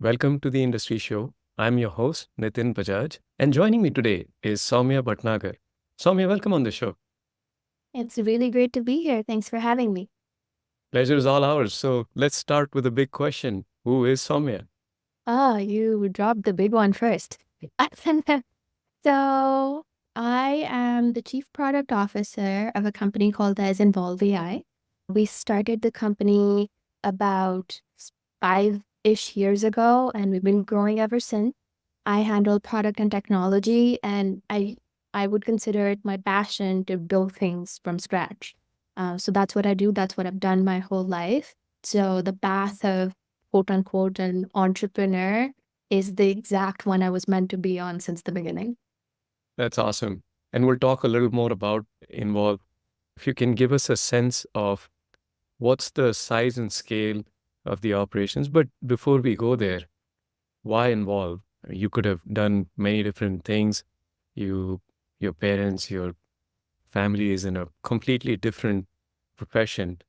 Welcome to the Industry Show. I'm your host, Nitin Bajaj, and joining me today is Saumya Bhatnagar. Saumya, welcome on the show. It's really great to be here. Thanks for having me. Pleasure is all ours. So let's start with a big question. Who is Saumya? You dropped the big one first. So, I am the Chief Product Officer of a company called as Involve AI. We started the company about 5-ish years ago, and we've been growing ever since. I handle product and technology, and I would consider it my passion to build things from scratch. So that's what I do. That's what I've done my whole life. So the path of quote unquote an entrepreneur is the exact one I was meant to be on since the beginning. That's awesome. And we'll talk a little more about Involve. If you can give us a sense of what's the size and scale of the operations. But before we go there, why Involve? You could have done many different things. Your parents, your family is in a completely different profession.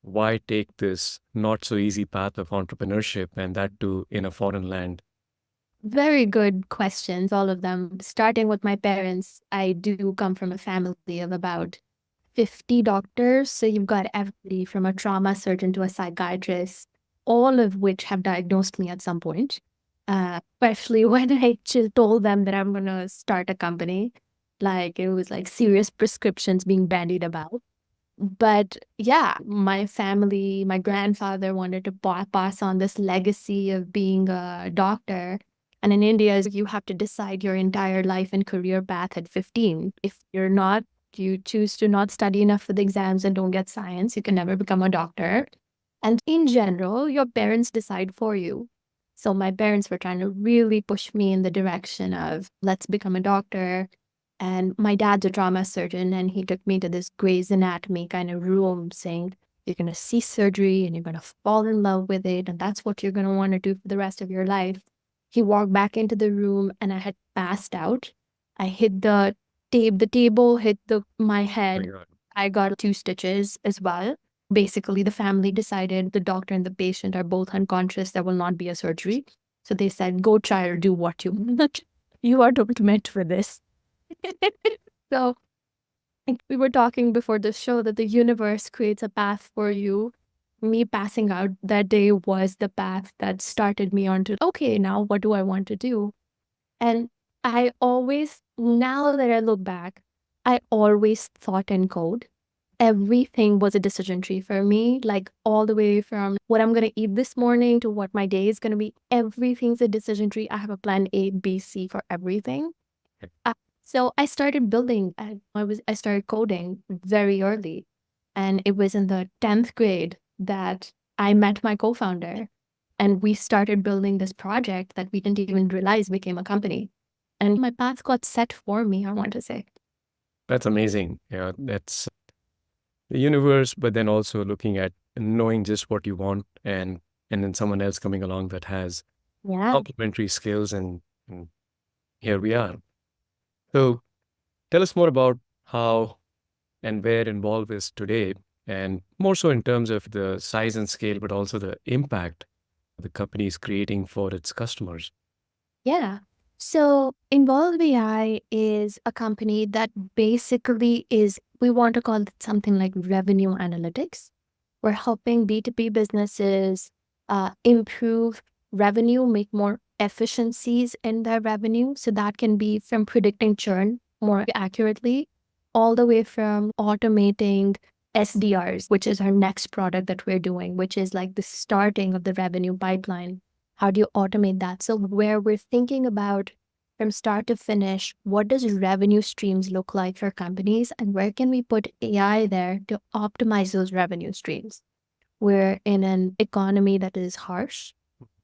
Why take this not so easy path of entrepreneurship and that too in a foreign land? Very good questions, all of them. Starting with my parents, I do come from a family of about 50 doctors. So you've got everybody from a trauma surgeon to a psychiatrist, all of which have diagnosed me at some point. Especially when I told them that I'm going to start a company. Like it was like serious prescriptions being bandied about. But yeah, my family, my grandfather wanted to pass on this legacy of being a doctor. And in India, you have to decide your entire life and career path at 15. If you're not, you choose to not study enough for the exams and don't get science, you can never become a doctor. And in general, your parents decide for you. So my parents were trying to really push me in the direction of let's become a doctor. And my dad's a trauma surgeon, and he took me to this Grey's Anatomy kind of room saying, you're going to see surgery and you're going to fall in love with it. And that's what you're going to want to do for the rest of your life. He walked back into the room and I had passed out. I hit the table hit my Oh my head. God. I got 2 stitches as well. Basically, the family decided the doctor and the patient are both unconscious. There will not be a surgery. So they said, go try or do what you want. You are not meant for this. So we were talking before the show that the universe creates a path for you. Me passing out that day was the path that started me on to, okay, now what do I want to do? And I always, now that I look back, I always thought in code. Everything was a decision tree for me, like all the way from what I'm going to eat this morning to what my day is going to be. Everything's a decision tree. I have a plan A, B, C for everything. So I started building. I started coding very early, and it was in the 10th grade that I met my co-founder, and we started building this project that we didn't even realize became a company. And my path got set for me, I want to say. That's amazing. Yeah, that's the universe, but then also looking at knowing just what you want and then someone else coming along that has Yeah. complementary skills and here we are. So tell us more about how and where Involve is today, and more so in terms of the size and scale, but also the impact the company is creating for its customers. Yeah. So Involve AI is a company that basically is, we want to call it something like revenue analytics. We're helping B2B businesses improve revenue, make more efficiencies in their revenue. So that can be from predicting churn more accurately, all the way from automating SDRs, which is our next product that we're doing, which is like the starting of the revenue pipeline. How do you automate that? So where we're thinking about from start to finish, what does revenue streams look like for companies and where can we put AI there to optimize those revenue streams? We're in an economy that is harsh.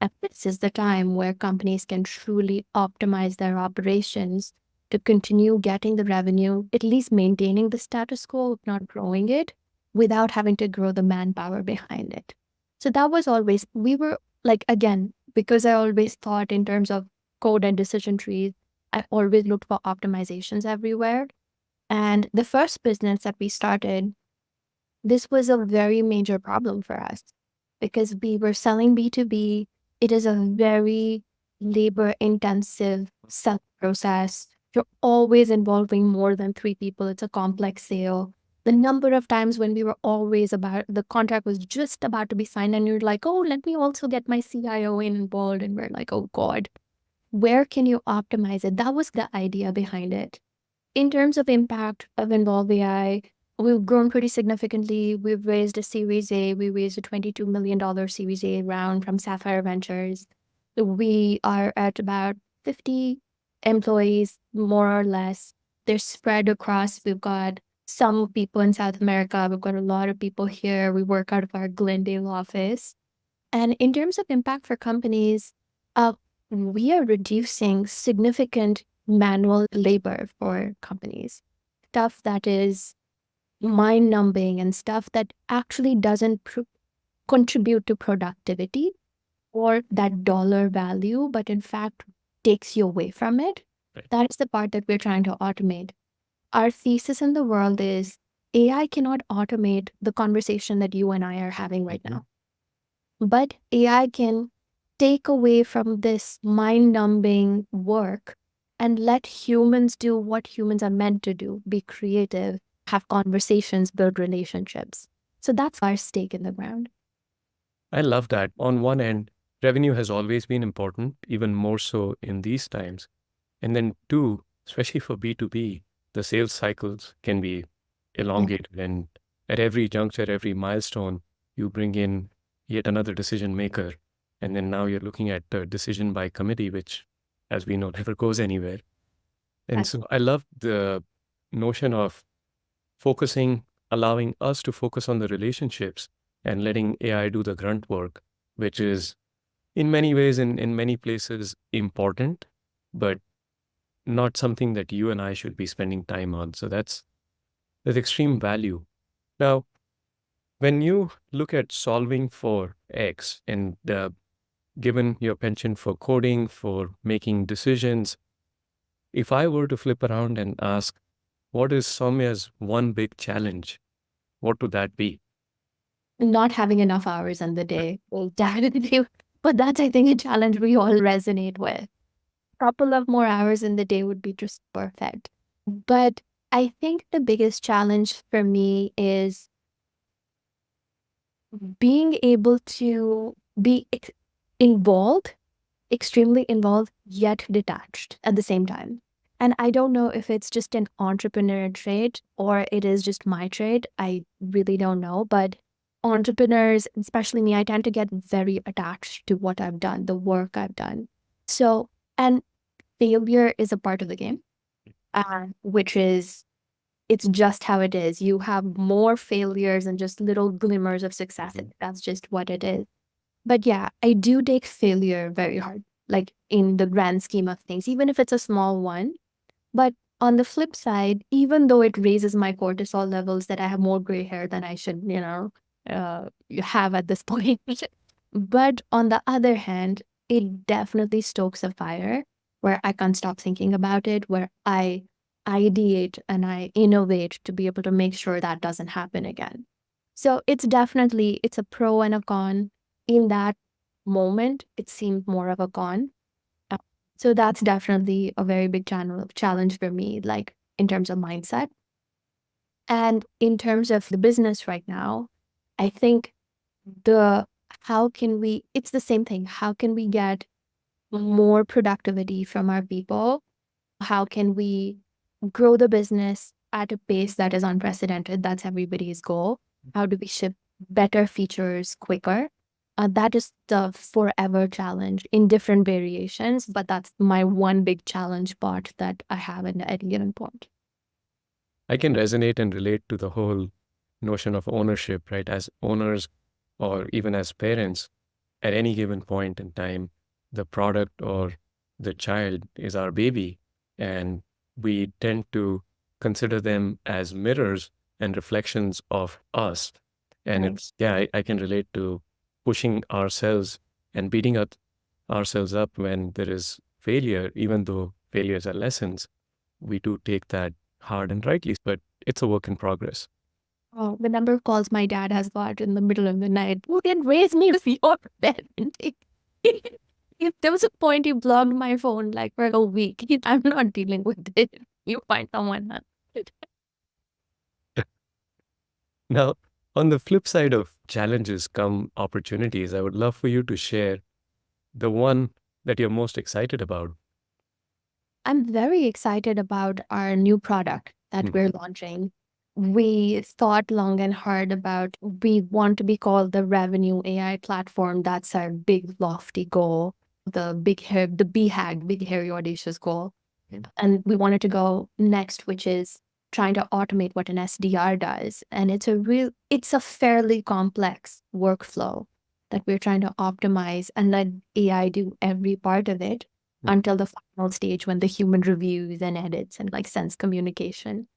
And this is the time where companies can truly optimize their operations to continue getting the revenue, at least maintaining the status quo, if not growing it, without having to grow the manpower behind it. So that was always, we were like, again, because I always thought in terms of code and decision trees, I always looked for optimizations everywhere. And the first business that we started, this was a very major problem for us because we were selling B2B. it is a very labor intensive sell process. You're always involving more than 3 people. It's a complex sale. The number of times when we were always about, the contract was just about to be signed, and you're like, oh, let me also get my CIO involved. And we're like, oh God, where can you optimize it? That was the idea behind it. In terms of impact of Involve AI, we've grown pretty significantly. We've raised a Series A. We raised a $22 million Series A round from Sapphire Ventures. We are at about 50 employees, more or less. They're spread across. We've got some people in South America. We've got a lot of people here. We work out of our Glendale office. And in terms of impact for companies, uh, we are reducing significant manual labor for companies. Stuff that is mind numbing and stuff that actually doesn't contribute to productivity or that dollar value, but in fact takes you away from it. Right. That's the part that we're trying to automate. Our thesis in the world is AI cannot automate the conversation that you and I are having right now. But AI can take away from this mind numbing work and let humans do what humans are meant to do, be creative, have conversations, build relationships. So that's our stake in the ground. I love that. On one end, revenue has always been important, even more so in these times. And then two, especially for B2B, the sales cycles can be elongated. And at every juncture, every milestone, you bring in yet another decision maker. And then now you're looking at the decision by committee, which, as we know, never goes anywhere. And so I love the notion of focusing, allowing us to focus on the relationships and letting AI do the grunt work, which is in many ways, in many places, important, but not something that you and I should be spending time on. So that's extreme value. Now, when you look at solving for X and given your penchant for coding, for making decisions, if I were to flip around and ask, what is Soumya's one big challenge? What would that be? Not having enough hours in the day will definitely, but that's, I think, a challenge we all resonate with. Couple of more hours in the day would be just perfect. But I think the biggest challenge for me is being able to be involved, extremely involved, yet detached at the same time. And I don't know if it's just an entrepreneur trait or it is just my trait. I really don't know. But entrepreneurs, especially me, I tend to get very attached to what I've done, the work I've done. So, and failure is a part of the game, which is, it's just how it is. You have more failures and just little glimmers of success. And that's just what it is. But yeah, I do take failure very hard, like in the grand scheme of things, even if it's a small one. But on the flip side, even though it raises my cortisol levels that I have more gray hair than I should, have at this point. But on the other hand, it definitely stokes a fire where I can't stop thinking about it, where I ideate and I innovate to be able to make sure that doesn't happen again. So it's a pro and a con. In that moment, it seemed more of a con. Uh, So that's definitely a very big challenge for me, like in terms of mindset. And in terms of the business right now, I think the how can we, it's the same thing. How can we get more productivity from our people? How can we grow the business at a pace that is unprecedented? That's everybody's goal. How do we ship better features quicker? That is the forever challenge in different variations, but that's my one big challenge part that I have at any given point. I can resonate and relate to the whole notion of ownership, right? As owners or even as parents, at any given point in time, the product or the child is our baby. And we tend to consider them as mirrors and reflections of us. And Right. it's, yeah, I can relate to pushing ourselves and beating up ourselves up when there is failure, even though failures are lessons. We do take that hard and rightly, but it's a work in progress. Oh, the number of calls my dad has got in the middle of the night. Who didn't raise me with your parenting? If there was a point you blocked my phone like for a week, I'm not dealing with it. You find someone else. Now, on the flip side of challenges come opportunities. I would love for you to share the one that you're most excited about. I'm very excited about our new product that Hmm. we're launching. We thought long and hard about we want to be called the revenue AI platform. That's our big lofty goal. The BHAG, big hairy audacious goal. Yeah. And we wanted to go next, which is trying to automate what an SDR does. And it's a fairly complex workflow that we're trying to optimize and let AI do every part of it Hmm. until the final stage when the human reviews and edits and like sends communication.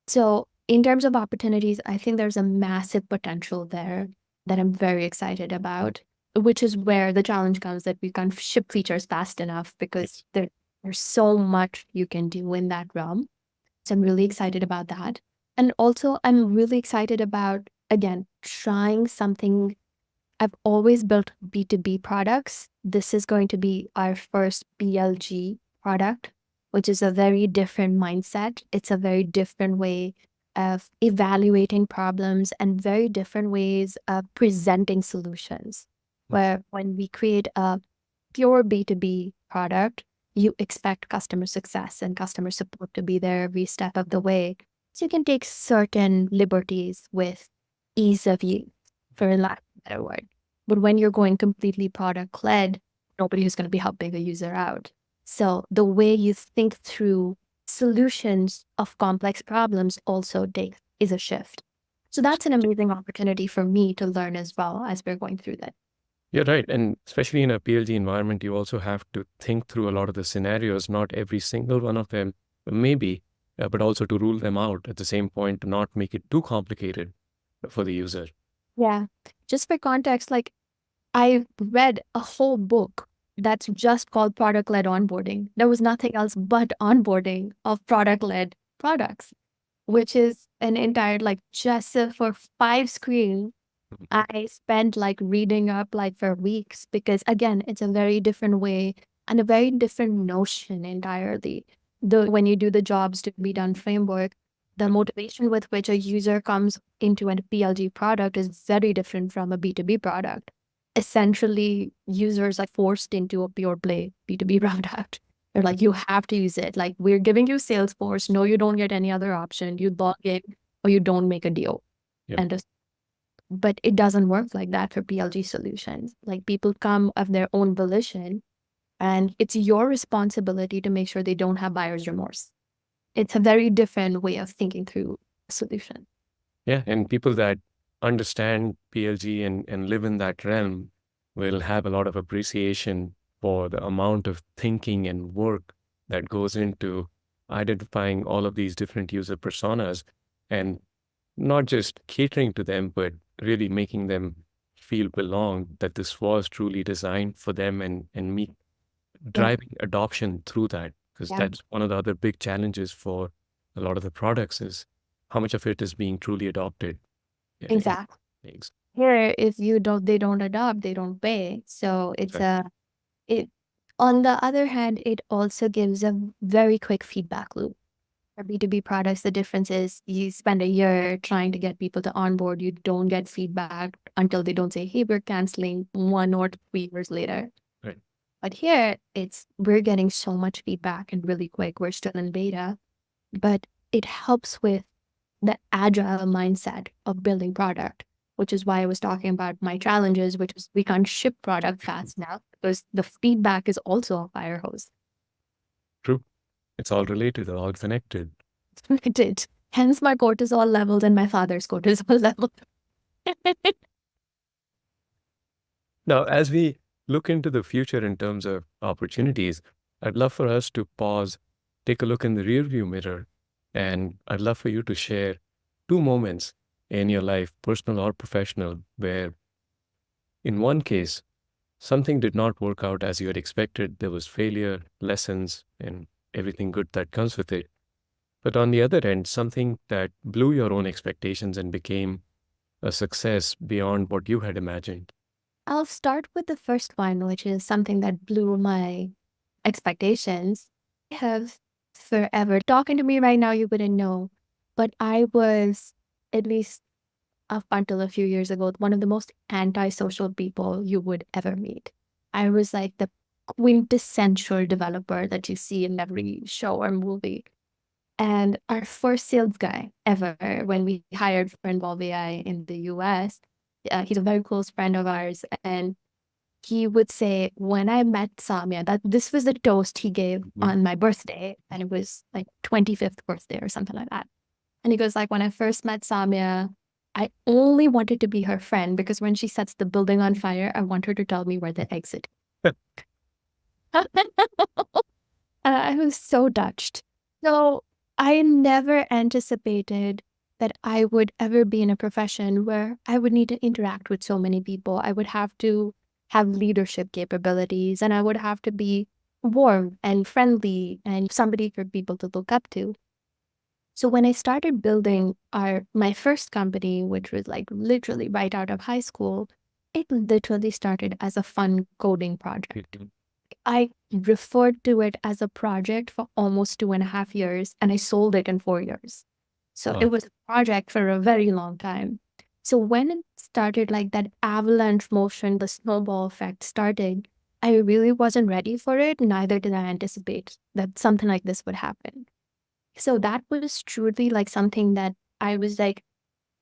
So in terms of opportunities, I think there's a massive potential there that I'm very excited about, which is where the challenge comes that we can't ship features fast enough because Yes. there's so much you can do in that realm. So I'm really excited about that. And also I'm really excited about, again, trying something. I've always built B2B products. This is going to be our first BLG product, which is a very different mindset. It's a very different way of evaluating problems and very different ways of presenting solutions. Hmm. Where when we create a pure B2B product, you expect customer success and customer support to be there every step of the way. So you can take certain liberties with ease of use, for lack of a better word. But when you're going completely product led, nobody is going to be helping the user out. So the way you think through solutions of complex problems also is a shift. So that's an amazing opportunity for me to learn as well as we're going through that. You're right. And especially in a PLG environment, you also have to think through a lot of the scenarios, not every single one of them, maybe, but also to rule them out at the same point to not make it too complicated for the user. Yeah. Just for context, like I read a whole book that's just called product led onboarding. There was nothing else but onboarding of product led products, which is an entire, like, just for 5 screens. Mhm. I spent like reading up like for weeks because again, it's a very different way and a very different notion entirely. When you do the jobs to be done framework, the motivation with which a user comes into a PLG product is very different from a B2B product. Essentially, users are forced into a pure play B2B product. They're like, you have to use it. Like, we're giving you Salesforce. No, you don't get any other option. You log in or you don't make a deal. Yep. And but it doesn't work like that for PLG solutions. Like people come of their own volition, and it's your responsibility to make sure they don't have buyer's remorse. It's a very different way of thinking through a solution. Yeah. And people that understand PLG and live in that realm will have a lot of appreciation for the amount of thinking and work that goes into identifying all of these different user personas and not just catering to them, but really making them feel belong, that this was truly designed for them and me Yeah. driving adoption through that. Because Yeah. that's one of the other big challenges for a lot of the products is how much of it is being truly adopted. Yeah, Exactly. ex- Here, if you don't, they don't adopt, they don't pay. So exactly. it, on the other hand, it also gives a very quick feedback loop. For B2B products, the difference is you spend a year trying to get people to onboard, you don't get feedback until they don't say, hey, we're canceling 1 or 2 years later. Right. But here, we're getting so much feedback and really quick. We're still in beta, but it helps with the agile mindset of building product, which is why I was talking about my challenges, which is we can't ship product fast enough because the feedback is also a fire hose. True. It's all related, all connected. It did. Hence my cortisol levels and my father's cortisol level. Now, as we look into the future in terms of opportunities, I'd love for us to pause, take a look in the rearview mirror, and I'd love for you to share 2 moments in your life, personal or professional, where in one case, something did not work out as you had expected. There was failure, lessons, and everything good that comes with it. But on the other end, something that blew your own expectations and became a success beyond what you had imagined. I'll start with the first one, which is something that blew my expectations. I have forever talking to me right now, you wouldn't know, but I was, at least up until a few years ago, one of the most antisocial people you would ever meet. I was like the quintessential developer that you see in every show or movie. And our first sales guy ever, when we hired for Involve AI in the US, he's a very close friend of ours. And he would say, when I met Saumya, that this was the toast he gave on my birthday. And it was like 25th birthday or something like that. And he goes, like, when I first met Saumya, I only wanted to be her friend because when she sets the building on fire, I want her to tell me where the exit. I was so touched. So I never anticipated that I would ever be in a profession where I would need to interact with so many people. I would have to have leadership capabilities and I would have to be warm and friendly and somebody for people to look up to. So when I started building my first company, which was like literally right out of high school, it literally started as a fun coding project. I referred to it as a project for almost 2.5 years, and I sold it in 4 years. So it was a project for a very long time. So when it started, like that avalanche motion, the snowball effect started, I really wasn't ready for it. Neither did I anticipate that something like this would happen. So that was truly like something that I was like,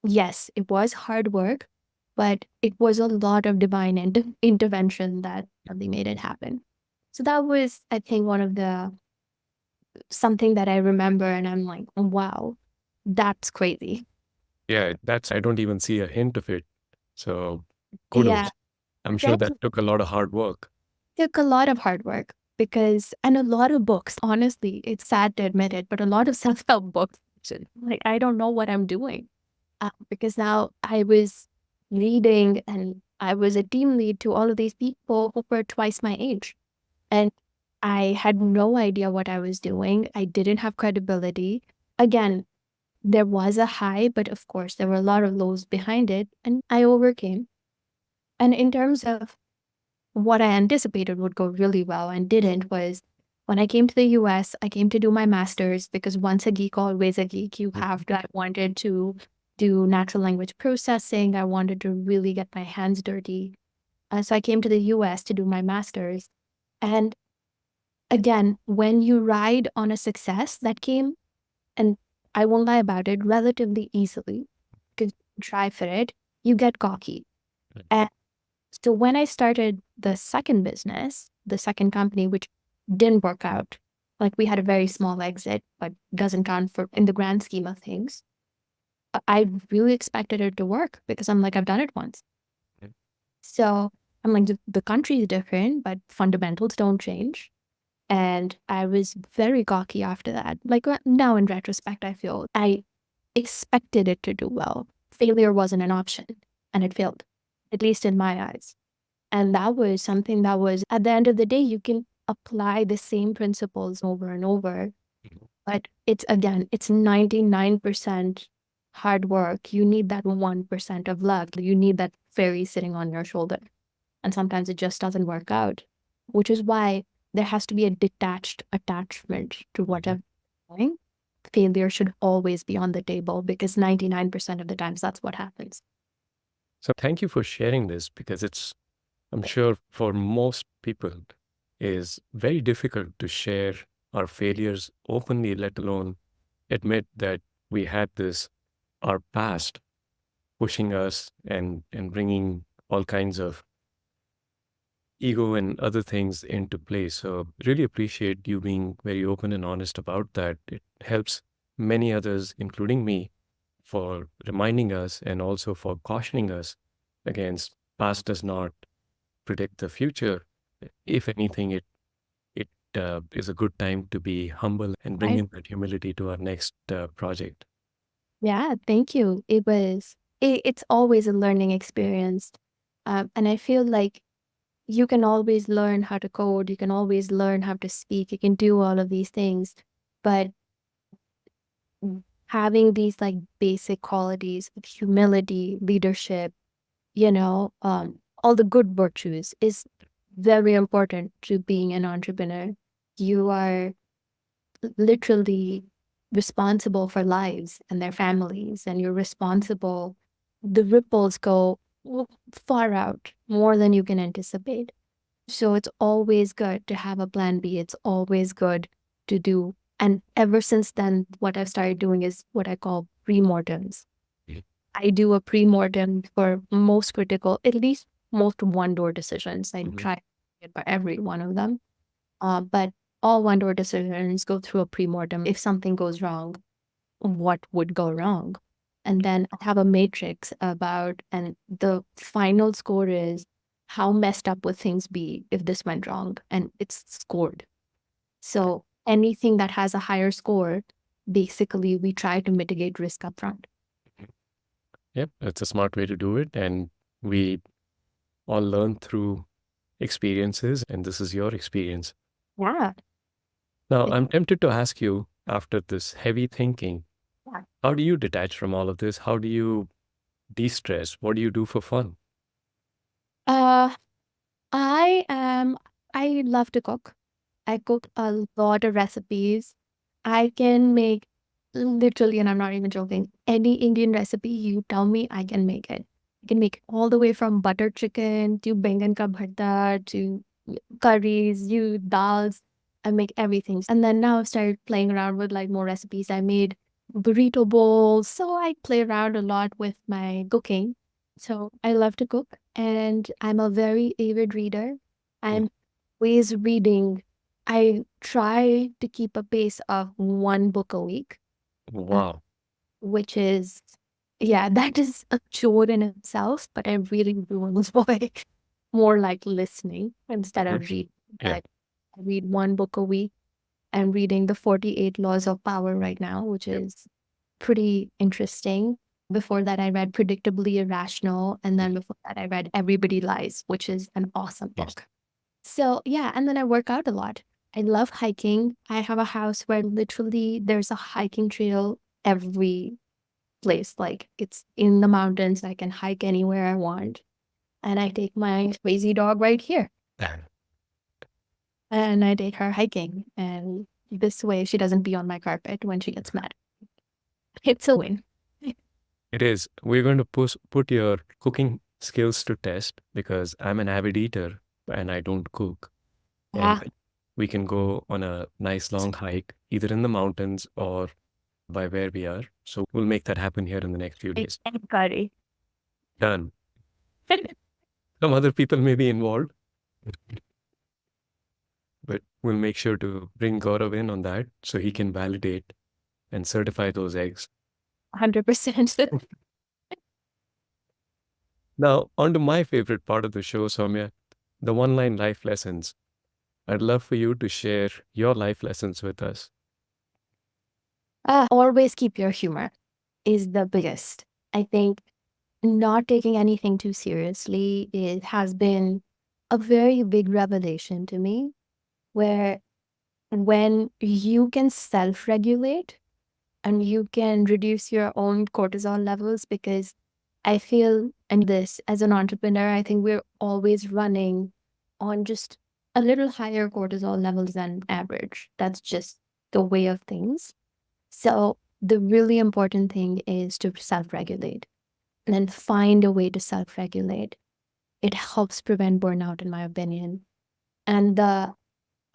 yes, it was hard work, but it was a lot of divine intervention that really made it happen. So that was, I think, one of the something that I remember, and I'm like, wow, that's crazy. Yeah, I don't even see a hint of it. So Yeah, kudos. I'm sure thank you. that took a lot of hard work. Took a lot of hard work because, and a lot of books, honestly, it's sad to admit it, but a lot of self help books. Like, I don't know what I'm doing because now I was reading and I was a team lead to all of these people who were twice my age. And I had no idea what I was doing. I didn't have credibility. Again, there was a high, but of course, there were a lot of lows behind it, and I overcame. And in terms of what I anticipated would go really well and didn't was when I came to the US, I came to do my master's because once a geek, always a geek. You have to, I wanted to do natural language processing. I wanted to really get my hands dirty. So I came to the US to do my master's. And again, when you ride on a success that came, and I won't lie about it, relatively easily, because you try for it, you get cocky. And so when I started the second business, the second company, which didn't work out, like we had a very small exit, but doesn't count for in the grand scheme of things. I really expected it to work because I'm like, I've done it once. So I'm like, the country is different, but fundamentals don't change. And I was very cocky after that. Like now in retrospect, I feel I expected it to do well. Failure wasn't an option and it failed, at least in my eyes. And that was something that was, at the end of the day, you can apply the same principles over and over. But it's again, it's 99% hard work. You need that 1% of luck. You need that fairy sitting on your shoulder. And sometimes it just doesn't work out, which is why there has to be a detached attachment to whatever you're doing. Failure should always be on the table because 99% of the times that's what happens. So thank you for sharing this because I'm sure for most people is very difficult to share our failures openly, let alone admit that we had our past pushing us and bringing all kinds of ego and other things into play. So really appreciate you being very open and honest about that. It helps many others, including me, for reminding us and also for cautioning us against past does not predict the future. If anything, it is a good time to be humble and bring Right? in that humility to our next project. Yeah, thank you. It's always a learning experience. And I feel like you can always learn how to code, you can always learn how to speak, you can do all of these things. But having these like basic qualities of humility, leadership, all the good virtues is very important to being an entrepreneur. You are literally responsible for lives and their families, and you're responsible. The ripples go far out, more than you can anticipate. So it's always good to have a plan B. It's always good to do. And ever since then, what I've started doing is what I call pre-mortems. I do a pre-mortem for most critical, at least most one-door decisions. I try to get by every one of them. But all one-door decisions go through a pre-mortem. If something goes wrong, what would go wrong? And then I have a matrix about, and the final score is how messed up would things be if this went wrong? And it's scored. So anything that has a higher score, basically we try to mitigate risk upfront. Yep, it's a smart way to do it. And we all learn through experiences, and this is your experience. Yeah. Now, I'm tempted to ask you, after this heavy thinking, Yeah. how do you detach from all of this? How do you de-stress? What do you do for fun? Uh, I love to cook. I cook a lot of recipes. I can make literally, and I'm not even joking, any Indian recipe you tell me, I can make it. I can make it all the way from butter chicken to bangan ka bharta to curries, you dals. I make everything. And then now I've started playing around with like more recipes. I made burrito bowls. So I play around a lot with my cooking. So I love to cook and I'm a very avid reader. I'm always reading. I try to keep a pace of one book a week, uh, Wow. which is, yeah, that is a chore in itself, but I really do enjoy more like listening instead Mhm. of reading. Yeah. But I read one book a week. I'm reading The 48 Laws of Power right now, which Yep. is pretty interesting. Before that, I read Predictably Irrational. And then before that, I read Everybody Lies, which is an awesome Yes. book. So, yeah. And then I work out a lot. I love hiking. I have a house where literally there's a hiking trail every place. Like it's in the mountains. I can hike anywhere I want. And I take my crazy dog right here and I take her hiking. And this way she doesn't be on my carpet when she gets mad. It's a win. It is. We're going to put your cooking skills to test because I'm an avid eater and I don't cook. Yeah, And we can go on a nice long hike, either in the mountains or by where we are. So we'll make that happen here in the next few days. egg curry. Done. Some other people may be involved, but we'll make sure to bring Gaurav in on that so he can validate and certify those eggs. 100%. Now, on to my favorite part of the show, Soumya, the one-line life lessons. I'd love for you to share your life lessons with us. Always keep your humor is the biggest. I think not taking anything too seriously it has been a very big revelation to me, where when you can self-regulate and you can reduce your own cortisol levels, because I feel, and this as an entrepreneur, I think we're always running on just a little higher cortisol levels than average. That's just the way of things. So the really important thing is to self-regulate and then find a way to self-regulate. It helps prevent burnout, in my opinion. And the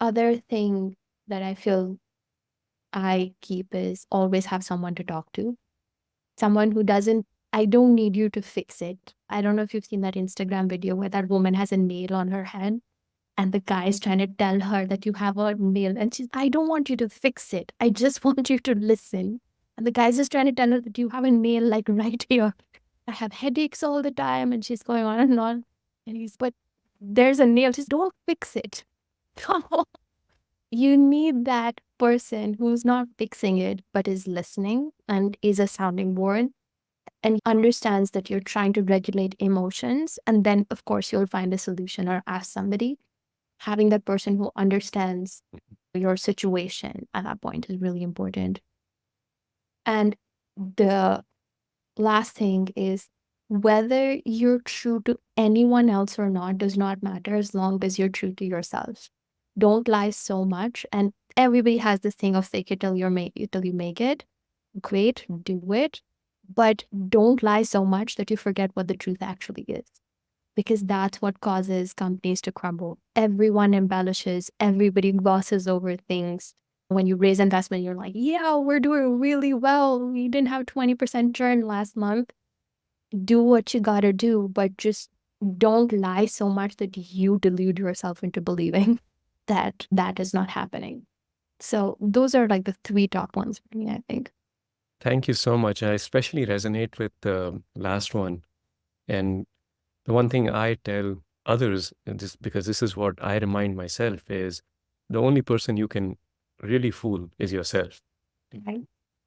other thing that I feel I keep is always have someone to talk to. Someone who doesn't, I don't need you to fix it. I don't know if you've seen that Instagram video where that woman has a nail on her hand and the guy is trying to tell her that you have a nail. And she's, I don't want you to fix it. I just want you to listen. And the guy's just trying to tell her that you have a nail like right here. I have headaches all the time. And she's going on and on. And he's, but there's a nail. Just don't fix it. You need that person who's not fixing it, but is listening and is a sounding board and understands that you're trying to regulate emotions. And then, of course, you'll find a solution or ask somebody. Having that person who understands your situation at that point is really important. And the last thing is Whether you're true to anyone else or not does not matter as long as you're true to yourself. Don't lie so much. And everybody has this thing of fake it till you make it. Great, do it. But don't lie so much that you forget what the truth actually is. Because that's what causes companies to crumble. Everyone embellishes, everybody glosses over things. When you raise investment, you're like, yeah, we're doing really well. We didn't have 20% churn last month. Do what you gotta do, but just don't lie so much that you delude yourself into believing that that is not happening. So those are like the three top ones for me, I think. Thank you so much. I especially resonate with the last one. And the one thing I tell others, and just because this is what I remind myself, is the only person you can really fool is yourself. Right.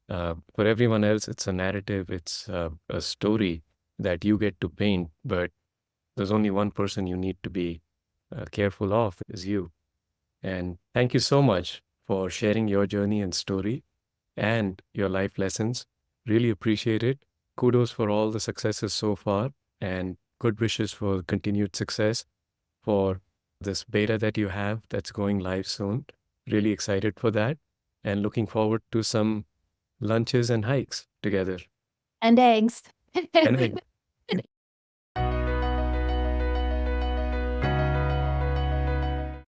For everyone else, it's a narrative, it's a story that you get to paint, but there's only one person you need to be careful of is you. And thank you so much for sharing your journey and story and your life lessons. Really appreciate it. Kudos for all the successes so far and good wishes for continued success for this beta that you have that's going live soon. Really excited for that and looking forward to some lunches and hikes together. And eggs. And